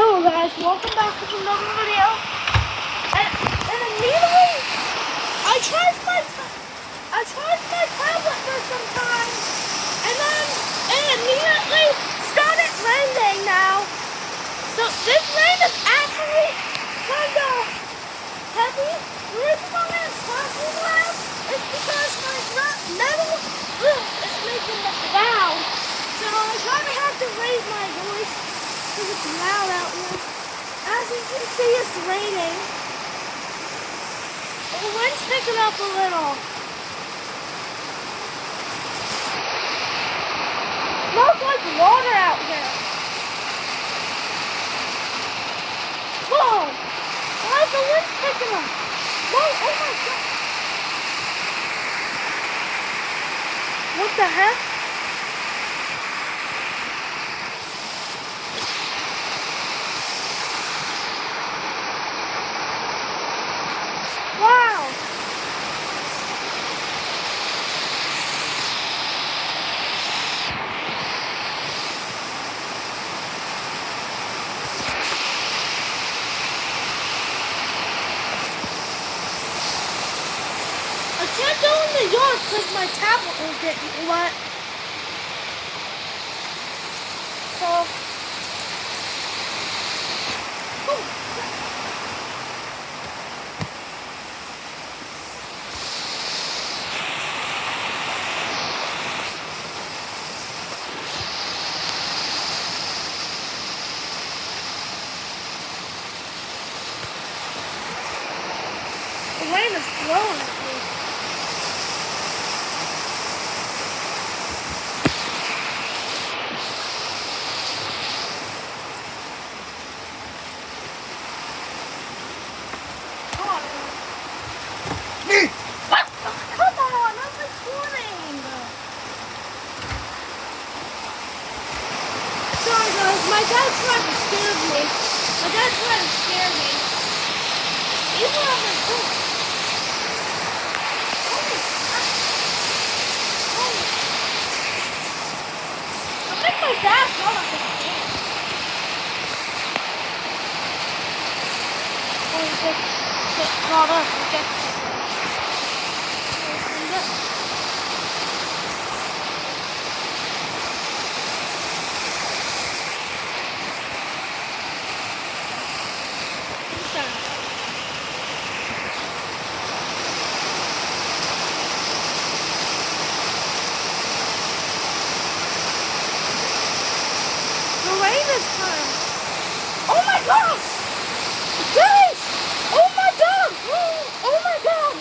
Hello guys, welcome back to another video. And immediately, I charged my tablet for some time, and then it immediately started raining now. So this rain is actually kind of heavy. The reason why it's talking loud is because my metal roof is making a sound. So I kind of have to raise my voice because it's loud out here. As you can see, it's raining. The wind's picking up a little. Smells like water out here. Whoa! Why is the wind picking up? Whoa! Oh my god! What the heck? Wow! I can't go in the yard because my tablet will get wet. So, the rain is blowing at me. Come on, I'm recording. Sorry guys, my dad tried to scare me. Even on the book. I think my dad got up the game. Oh, he just get caught up and get the rain is coming. Oh my gosh! Guys! Oh my god! Oh my god!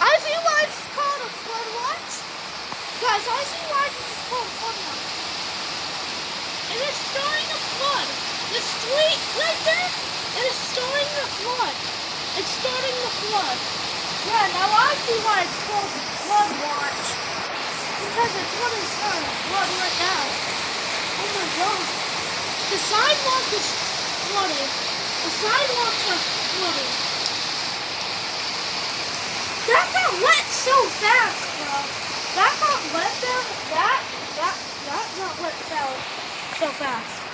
I see why it's called a flood watch. Guys, I see why this is called a flood watch. It is starting to flood. The street right there, it is starting to flood. It's starting to flood. Yeah, now I see why it's called a flood watch. Because it's really starting to flood right now. Oh my god. The sidewalk is flooding. The sidewalks are flooding. That got wet so fast, bro. That got wet there. That got wet so fast.